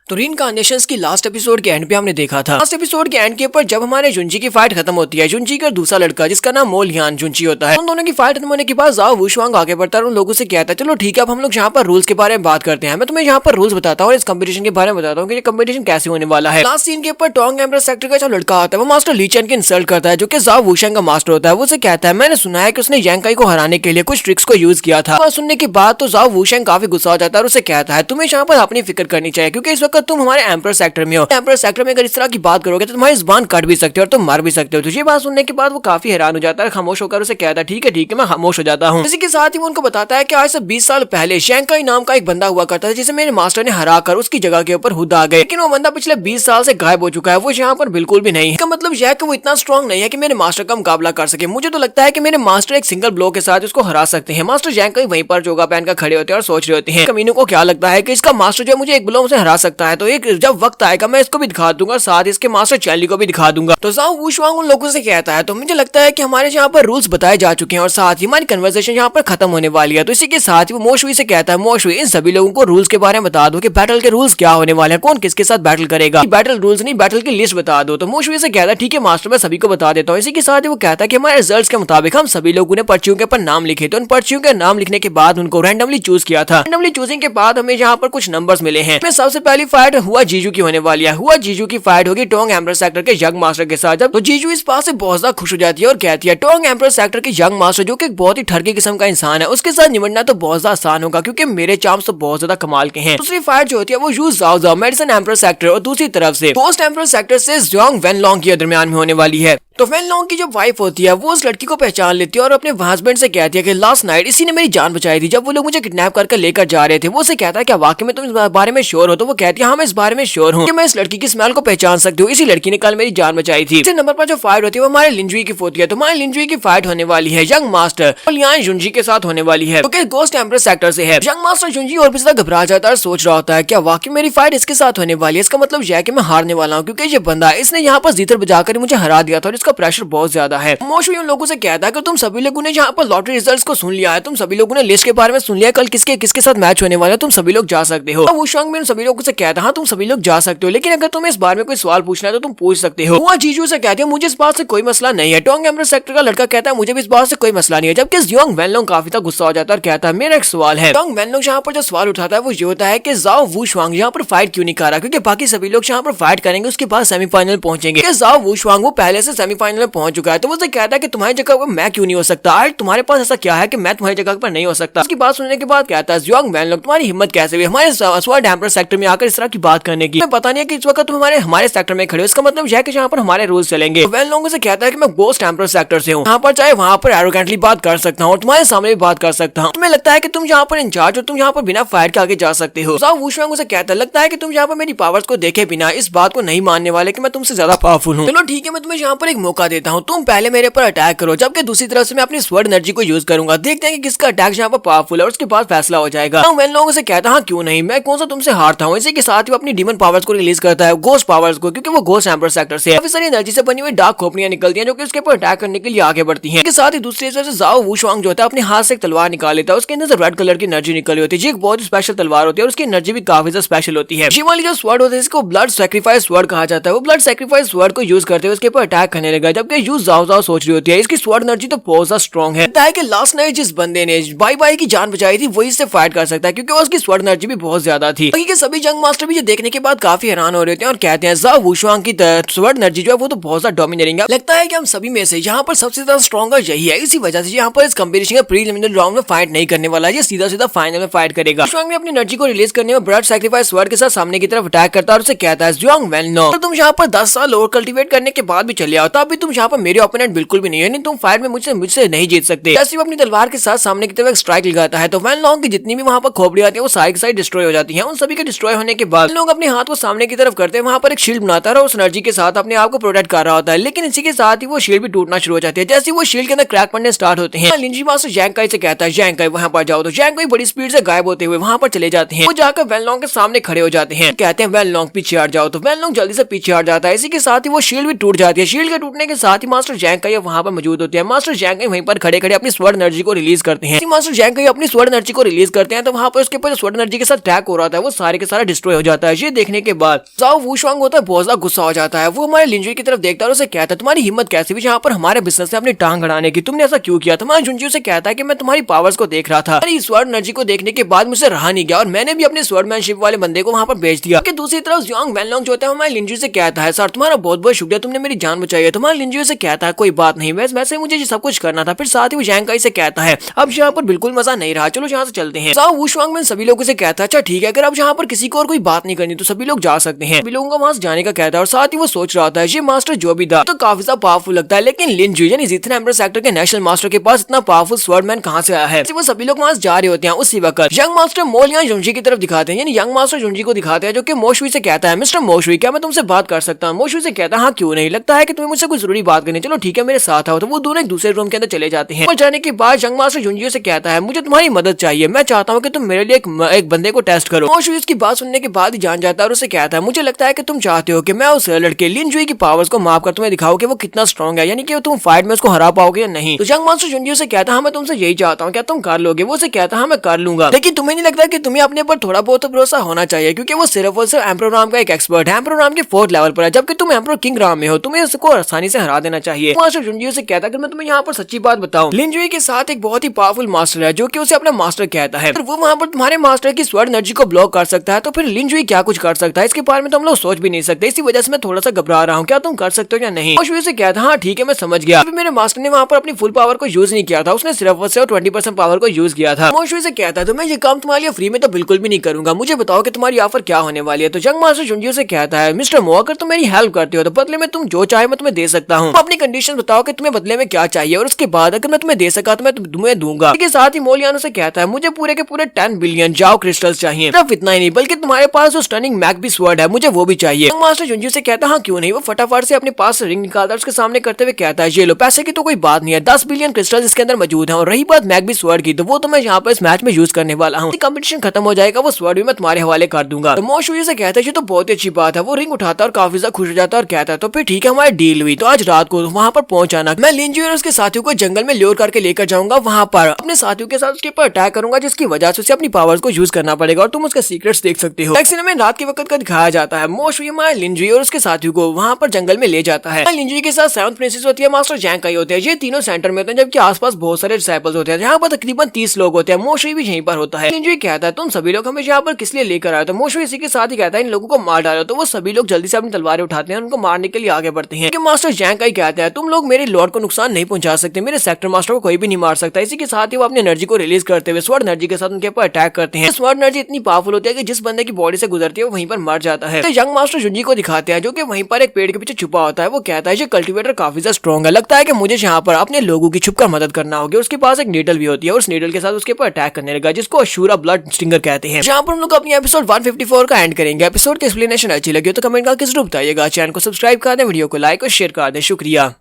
तो रीइंकार्नेशंस की last episode के एंड पे हमने देखा था। लास्ट एपिसोड के एंड के ऊपर जब हमारे जुंजी की फाइट खत्म होती है, जुंजी का दूसरा लड़का जिसका नाम मो लियान जुंजी होता है, उन दोनों की फाइट खत्म होने के बाद जाओ वुशवांग आगे बढ़ता है और उन लोगों से कहता है चलो ठीक है अब हम लोग यहाँ पर रूल्स के बारे में बात करते हैं। मैं तुम्हें यहाँ पर रूल्स बताता हूँ और इस कंपटीशन के बारे में बताता हूँ कि ये कंपटीशन कैसे होने वाला है। लास्ट सीन के ऊपर टोंग एम्परर सेक्टर का जो लड़का आता है वो मास्टर ली चेन की इंसल्ट करता है, जो कि जाओ वुशेंग का मास्टर होता है। वो उसे कहता है मैंने सुना है कि उसने यांग काई को हराने के लिए कुछ ट्रिक्स को यूज किया था। सुनने के बाद तो जाओ वुशेंग काफी गुस्सा हो जाता है और उसे कहता है तुम्हें यहाँ पर अपनी फिक्र करनी चाहिए क्योंकि इस वक्त तुम हमारे एम्परर सेक्टर में हो। एम्परर सेक्टर में अगर इस तरह की बात करोगे तो तुम्हारी जुबान काट भी सकते हो और तुम मार भी सकते हो। तो ये बात सुनने के बाद वो काफी हैरान हो जाता है, खामोश होकर उसे कहता है ठीक है मैं खामोश हो जाता हूँ। इसी के साथ ही वो उनको बताता है कि आज से 20 साल पहले यांग काई नाम का एक बंदा हुआ करता था जिसे मेरे मास्टर ने हरा कर उसकी जगह के ऊपर खुद आ गए, लेकिन वो बंदा पिछले 20 साल से गायब हो चुका है। वो यहाँ पर बिल्कुल भी नहीं है। इसका मतलब यह है कि वो इतना स्ट्रॉन्ग नहीं है कि मेरे मास्टर का मुकाबला कर सके। मुझे तो लगता है कि मेरे मास्टर एक सिंगल ब्लो के साथ उसको हरा सकते हैं। मास्टर यांग काई वहीं पर जोगा पहन कर खड़े होते हैं और सोच रहे होते हैं कमीनों को क्या लगता है कि इसका मास्टर जो मुझे एक ब्लो से हरा सकता है, तो एक जब वक्त आएगा मैं इसको भी दिखा दूंगा, साथ ही इसके मास्टर चैली को भी दिखा दूंगा। तो जाओ वुशवांग उन लोगों से कहता है तो मुझे लगता है कि हमारे यहाँ पर रूल्स बताए जा चुके हैं और साथ ही हमारी कन्वर्सेशन यहाँ पर खत्म होने वाली है। तो इसी के साथ ही वो मोशुई से कहता है मोशुई इन सभी लोगों को रूल्स के बारे में बता दो कि बैटल के रूल्स क्या होने वाले हैं, कौन किसके साथ बैटल करेगा। बैटल रूल्स नहीं बैटल की लिस्ट बता दो। तो मोशुई से कहता है ठीक है मास्टर मैं सभी को बता देता हूँ। इसी के साथ ही वो कहता है कि हमारे रिजल्ट्स के मुताबिक हम सभी लोगों ने पर्चियों के ऊपर नाम लिखे। तो उन पर्चियों के नाम लिखने के बाद उनको रैंडमली चूज किया था। रैंडमली चूजिंग के बाद हमें यहाँ पर कुछ नंबर्स मिले हैं। सबसे पहली फाइट हुआ जीजू की होने वाली है। हुआ जीजू की फाइट होगी टोंग एम्परर सेक्टर के यंग मास्टर के साथ। जब तो जीजू इस बात से बहुत ज्यादा खुश हो जाती है और कहती है टोंग एम्परर सेक्टर के यंग मास्टर जो कि बहुत ही ठरकी किस्म का इंसान है उसके साथ निपटना तो बहुत ज्यादा आसान होगा क्योंकि मेरे चार्म्स तो बहुत ज्यादा कमाल के हैं। दूसरी फाइट जो होती है वो यू जाओ जाओ मेडिसिन एम्परर सेक्टर और दूसरी तरफ से पोस्ट एम्परर सेक्टर से ज़ोंग वेनलोंग के दरमियान में होने वाली है। तो वेनलोंग की जो वाइफ होती है वो उस लड़की को पहचान लेती है और अपने हस्बैंड से कहती है कि लास्ट नाइट इसी ने मेरी जान बचाई थी जब वो लोग मुझे किडनैप करके लेकर जा रहे थे। वो उसे कहता है क्या वाकई में तुम इस बारे में श्योर हो? तो वो कहती है हाँ मैं इस बारे में श्योर हूँ कि मैं इस लड़की की स्मेल को पहचान सकती हूँ, इसी लड़की ने कल मेरी जान बचाई थी। इस नंबर पर जो फाइट होती है वो हमारे लिंजुई की होती है। तो हमारे लिंजुई की फाइट होने वाली है यंग मास्टर और लियान जुंजी के साथ होने वाली है, तो गोस्ट एम्परर सेक्टर से है। यंग मास्टर जुंजी और भी ज्यादा घबरा जाता है, सोच रहा होता है क्या वाकई मेरी फाइट इसके साथ होने वाली है। इसका मतलब यह है कि मैं हारने वाला हूँ क्योंकि ये बंदा इसने यहाँ पर जीतर बजाकर मुझे हरा दिया था और इसका प्रेशर बहुत ज्यादा है। मोशुई उन लोगों से कहता है कि तुम सभी लोगों ने यहाँ पर लॉटरी रिजल्ट्स को सुन लिया है, तुम सभी लोगों ने लिस्ट के बारे में सुन लिया, कल किसके किसके साथ मैच होने वाला है, तुम सभी लोग जा सकते हो। वुशवांग में उन सभी लोगों से कहता है हाँ तुम सभी लोग जा सकते हो, लेकिन अगर तुम्हें इस बारे में कोई सवाल पूछना है तो तुम पूछ सकते हो। हुआ जीजू से कहती है मुझे इस बात से कोई मसला नहीं है। टोंग एम्परर सेक्टर का लड़का कहता है मुझे भी इस बात से कोई मसला नहीं है, जबकि ज़ोंग वेनलोंग काफी तक गुस्सा हो जाता है और कहता है मेरा एक सवाल है। टोंग वेनलोंग यहाँ पर जो सवाल उठाता है वो ये होता है कि जाओ वुशवांग यहाँ पर फाइट क्यों नहीं कर रहा, क्योंकि बाकी सभी लोग यहाँ पर फाइट करेंगे उसके बाद सेमीफाइनल पहुंचेंगे। जाओ वुशवांग वो पहले से सेमीफाइनल में पहुंच चुका है, तो वो कहता है कि तुम्हारी जगह पर मैं क्यों नहीं हो सकता, आज तुम्हारे पास ऐसा क्या है कि मैं तुम्हारी जगह पर नहीं हो सकता। उसकी बात सुनने के बाद कहता है ज़ोंग वेनलोंग तुम्हारी हिम्मत कैसे हुई हमारे स्वॉर्ड एम्परर सेक्टर में आकर इस तरह की बात करने की, पता नहीं है कि इस वक्त तुम हमारे सेक्टर में खड़े हो, इसका मतलब यह है कि यहाँ पर हमारे रूल्स चलेंगे। वेनलोंग से कहता है कि मैं गोस्ट एम्परर सेक्टर से हूँ, यहाँ पर चाहे वहाँ पर एरोगेंटली बात कर सकता हूँ और तुम्हारे सामने भी बात कर सकता हूँ। तुम्हें लगता है कि तुम यहाँ पर इंचार्ज और तुम यहाँ पर बिना फाइट के आगे जा सकते हो। वुशवांग से कहता है लगता है कि तुम यहाँ पर मेरी पावर्स को देखे बिना इस बात को नहीं मानने वाले कि मैं तुमसे ज्यादा पावरफुल हूँ। चलो ठीक है मैं तुम्हें यहाँ पर एक मौका देता हूँ, तुम पहले मेरे पर अटैक करो, जबकि दूसरी तरफ से मैं अपनी स्वर्ड एनर्जी को यूज करूंगा, देखते हैं कि किसका अटैक यहाँ पर पावरफुल है और उसके बाद फैसला हो जाएगा। वेनलोंग से कहता हाँ क्यों नहीं, मैं कौन सा तुमसे हारता हूँ। इसी के साथ ही वो अपनी डीमन पावर्स को रिलीज करता है, गोस्ट पावर्स को, क्योंकि वो गोस्ट एम्परर सेक्टर से काफी सारी एनर्जी से बनी हुई डार्क खोपड़ियां निकलती हैं जो कि उसके ऊपर अटैक करने के लिए आगे बढ़ती हैं। इसके साथ ही दूसरी तरफ से जाओ वुशवांग जो होता है अपने हाथ से एक तलवार निकाल लेता है, उसके अंदर से रेड कलर की एनर्जी निकली होती है, एक बहुत स्पेशल तलवार होती है और उसकी एनर्जी भी काफी ज्यादा स्पेशल होती है। ये वाली जो स्वर्ड होता है इसको ब्लड सैक्रिफाइस स्वर्ड कहा जाता है। वो ब्लड सैक्रिफाइस स्वर्ड को यूज करते हुए उसके ऊपर अटैक करने लगा, जबकि यूज जाओ जाओ सोच रही होती है इसकी स्वर्ड एनर्जी तो बहुत ज्यादा स्ट्रॉन्ग है। कि लास्ट नाइट जिस बंदे ने बाई बाई की जान बचाई थी वही से फाइट कर सकता है क्योंकि उसकी स्वर्ड एनर्जी भी बहुत ज्यादा थी। बाकी के सभी जंग मास्टर भी ये देखने के बाद काफी हैरान हो रहे थे और कहते हैं जाओ वुशवांग की स्वर्ड एनर्जी जो है वो तो बहुत ज्यादा डोमिनेटिंग है, लगता है कि हम सभी में से यहाँ पर सबसे ज्यादा स्ट्रॉन्गर यही है, इसी वजह से यहाँ पर इस कंपटीशन का प्रीलिमिनरी राउंड में फाइट नहीं करने वाला है, ये सीधा सीधा फाइनल में फाइट करेगा। वुशवांग अपनी एनर्जी को रिलीज करने में ब्लड सैक्रिफाइस स्वर्ड के साथ सामने की तरफ अटैक करता है और उसे कहता है ज़ोंग वेनलोंग तुम यहाँ पर 10 साल और कल्टीवेट करने के बाद भी चले आओ तब भी तुम यहाँ पर मेरे ओपोनेंट बिल्कुल भी नहीं है, तुम फाइट में मुझसे नहीं जीत सकते। जैसे वो अपनी तलवार के साथ सामने की तरफ एक स्ट्राइक लगाता है तो वेनलोंग की जितनी भी वहाँ पर खोपड़ियां आती है वो साइड साइड डिस्ट्रॉय हो जाती हैं। उन सभी के डिस्ट्रॉय होने के बाद लोग अपने हाथ को सामने की तरफ करते हैं, वहाँ पर एक शील्ड बनाता है और उस एनर्जी के साथ अपने आप को प्रोटेक्ट कर रहा होता है, लेकिन इसी के साथ ही वो शील्ड भी टूटना शुरू हो जाती है। जैसे वो शील्ड के अंदर क्रैक पड़ने स्टार्ट होते हैं, लिंजी मास्टर यांग काई से कहता है यांग काई वहाँ पर जाओ, तो यांग काई बड़ी स्पीड से गायब होते हुए वहाँ पर चले जाते हैं। वो जाकर वेनलोंग के सामने खड़े हो जाते हैं, कहते हैं वेनलोंग पीछे हट जाओ, तो वेनलोंग जल्दी से पीछे हट जाता है। इसी के साथ ही वो शील्ड भी टूट जाती है। शील्ड के टूटने के साथ ही मास्टर जैंग का वहाँ पर मौजूद होते हैं। मास्टर जैंग वहीं पर खड़े खड़े अपनी स्वर्ण एनर्जी को रिलीज करते हैं। मास्टर जैंग अपनी स्वर्ण एनर्जी को रिलीज करते हैं तो वहाँ पर उसके ऊपर स्वर्ण एनर्जी के साथ अटैक हो रहा था वो सारे के सारा डिस्ट्रॉय हो जाता है। ये देखने के बाद जाओ वुशवांग होता है बहुत ज्यादा गुस्सा हो जाता है। वो हमारे लिंजुई की तरफ देखता है और उसे कहता है तुम्हारी हिम्मत कैसे हुई यहाँ पर हमारे बिजनेस में अपनी टांग अड़ाने की, तुमने ऐसा क्यों किया? तुम्हारा जुंजी से कहता है कि मैं तुम्हारी पावर्स को देख रहा था, स्वर्ण एनर्जी को देखने के बाद मुझे रहा नहीं गया और मैंने भी अपने स्वordmanship वाले बंदे को वहाँ पर भेज दिया। कि दूसरी तरफ ज़ियांग वैनलॉन्ग जो होता है हमारे लिंजुई से कहता है सर तुम्हारा बहुत बहुत शुक्रिया, तुमने मेरी जान बचाई है। तुम्हारे लिंजुई से कहता है कोई बात नहीं, वैसे मुझे सब कुछ करना था। फिर साथ ही वो जैंग काई से कहता है अब यहाँ पर बिल्कुल मजा नहीं रहा, चलो यहाँ से चलते हैं। जाओ वुशवांग में सभी लोगों से कहता है अच्छा ठीक है, अगर अब यहाँ पर किसी को और कोई बात नहीं करनी तो सभी लोग जा सकते हैं। सभी लोगों को वहाँ से जाने का कहता है और साथ ही वो सोच रहा था ये मास्टर जो भी था तो काफी ज्यादा पावरफुल लगता है, लेकिन लिंजुई यानी जितना एम्परर सेक्टर के नेशनल मास्टर के पास इतना पावरफुल स्वॉर्डमैन कहाँ से आया है। वो सभी लोग वहाँ से जा रहे होते हैं। उसी वक्त यंग मास्टर मोलियान जुंजी की तरफ दिखाते हैं, यानी यंग मास्टर जुंजी को दिखाते हैं जो कि मोशुई से कहता है मिस्टर मोशुई क्या मैं तुमसे बात कर सकता हूँ? मोशुई से कहता है हाँ क्यों नहीं, लगता है कि तुम्हें मुझसे कोई जरूरी बात करनी, चलो ठीक है मेरे साथ आओ। तो वो दोनों एक दूसरे रूम के अंदर चले जाते हैं और जाने के बाद यंग मास्टर जुंजी से कहता है मुझे तुम्हारी मदद चाहिए, मैं चाहता हूँ कि तुम मेरे लिए एक बंदे को टेस्ट करो। मोशुई इसकी बात सुनने के बाद ही जान जाता है और उसे कहता है मुझे लगता है कि तुम चाहते हो कि मैं उस लड़के लिंजुई की पावर्स को माप कर तुम्हें दिखाऊं कि वो कितना स्ट्रॉन्ग है, यानी कि तुम फाइट में उसको हरा पाओगे या नहीं। तो यंग मास्टर जुंजी से कहता है मैं तुमसे यही चाहता हूँ, क्या तुम कर लोगे? वो से कहता है मैं कर लूंगा, लेकिन तुम्हें नहीं लगता कि तुम्हें अपने पर थोड़ा बहुत भरोसा होना चाहिए क्योंकि वो सिर्फ और सिर्फ एम्परर राम का एक एक्सपर्ट है, एम्परर राम के 4th लेवल पर है, जबकि तुम एम्परर किंग राम में हो, तुम्हें उसको आसानी से हरा देना चाहिए। मास्टर जुंजी से कहता है कि मैं तुम्हें यहाँ पर सच्ची बात बताऊं, लिंजुई के साथ एक बहुत ही पावरफुल मास्टर है जो कि उसे अपना मास्टर कहता है, वो वहाँ पर तुम्हारे मास्टर की स्वर्ण एनर्जी को ब्लॉक कर सकता है, तो फिर लिंजुई क्या कुछ कर सकता है इसके बारे में तो हम लोग सोच भी नहीं सकते। इसी वजह से मैं थोड़ा सा घबरा रहा हूँ, क्या तुम कर सकते हो या नहीं? मोशुई से कहता है हाँ ठीक है मैं समझ गया, मेरे मास्टर ने वहाँ पर अपनी फुल पावर को यूज नहीं किया था, उसने सिर्फ 20% पावर को यूज किया था। मोशुई से कहता है तो मैं ये काम तुम्हारे लिए फ्री में तो बिल्कुल भी नहीं करूंगा, मुझे बताओ कि तुम्हारी ऑफर क्या होने वाली है। तो यंग मास्टर जुंजी से कहता है मिस्टर मो अगर तुम मेरी हेल्प करते हो तो बदले में तुम जो चाहे मैं तुम्हें दे सकता हूँ, अपनी कंडीशन बताओ कि तुम्हें बदले में क्या चाहिए और उसके बाद अगर मैं तुम्हें दे सका तो मैं तुम्हें दूंगा। इसके साथ ही मोलियानो से कहता है मुझे पूरे के पूरे 10 बिलियन जाओ क्रिस्टल्स चाहिए, सिर्फ इतना ही नहीं बल्कि तुम्हारे पास जो स्टनिंग मैग्बी स्वॉर्ड है मुझे वो भी चाहिए। यंग मास्टर जुंजी से कहता है हाँ क्यों नहीं। वो फटाफट से अपने पास रिंग निकालता है, उसके सामने करते हुए कहता है ये लो, पैसे की तो कोई बात नहीं है, 10 बिलियन क्रिस्टल्स इसके अंदर मौजूद है और रही बात मैग्बी स्वॉर्ड की तो वो तो मैं यहाँ पर इस मैच में यूज करने वाला हूँ, कंपटीशन खत्म हो जाएगा वो स्वॉर्ड भी मैं तुम्हारे हवाले कर दूंगा। तो मोशुई से कहता है ये तो बहुत ही अच्छी बात है। वो रिंग उठाता है और काफी ज्यादा खुश हो जाता है और कहता है तो फिर ठीक है हमारी डील हुई, तो आज रात को वहाँ पर पहुंचाना, मैं लिंजुई और उसके साथियों को जंगल में ल्योर करके लेकर जाऊंगा, वहाँ पर अपने साथियों के साथ उसके ऊपर अटैक करूंगा जिसकी वजह से उसे अपनी पावर्स को यूज करना पड़ेगा और तुम उसके सीक्रेट्स देख सकते हो। एक्शन में रात के वक्त का दिखाया जाता है। मोशुई हमारे लिंजुई और उसके साथियों को वहाँ पर जंगल में ले जाता है। लिंजुई के साथ 7th प्रिंसेस होती है, मास्टर जैंग काई होते हैं, ये तीनों सेंटर में होते हैं जबकि आसपास बहुत सारे डिसाइपल्स होते हैं, यहाँ पर तकरीबन 30 लोग होते हैं। मोशुई भी यहीं पर होता है। लिंजुई कहता है तुम सभी लोग हमें यहाँ पर किस लिए लेकर आए? तो मोशुई इसी के साथ ही कहता है इन लोगों को मार डालो। तो वो सभी लोग जल्दी से अपनी तलवारें उठाते हैं, उनको मारने के लिए आगे बढ़ते हैं। मास्टर जैंग काई कहता है तुम लोग मेरे लॉर्ड को नुकसान नहीं पहुंचा सकते, मेरे सेक्टर मास्टर को कोई भी नहीं मार सकता। इसी के साथ ही वो अपनी एनर्जी को रिलीज करते हुए स्वॉर्ड एनर्जी के साथ उनके ऊपर अटैक करते हैं। स्वॉर्ड एनर्जी इतनी पावरफुल होती है कि जिस बंदे की बॉडी से गुजरती है वो वहीं पर मर जाता है। तो यंग मास्टर जुंजी को दिखाते हैं जो कि वहीं पर एक पेड़ के पीछे छुपा होता है। वो कहता है ये कल्टीवेटर काफी ज्यादा स्ट्रॉन्ग है, लगता है कि मुझे यहाँ पर अपने लोगों की छुपकर मदद करना होगी। उसके पास एक नीडल भी होती है और उस नीडल के साथ उसके ऊपर अटैक करने लगा जिसको अशूरा ब्लड स्टिंगर कहते हैं। जहाँ पर हम लोग अपनी एपिसोड 154 का एंड करेंगे। एपिसोड की एक्सप्लेनेशन अच्छी लगी तो कमेंट करके जरूर बताइएगा। चैनल को सब्सक्राइब कर दें, वीडियो को लाइक और शेयर कर दें। शुक्रिया।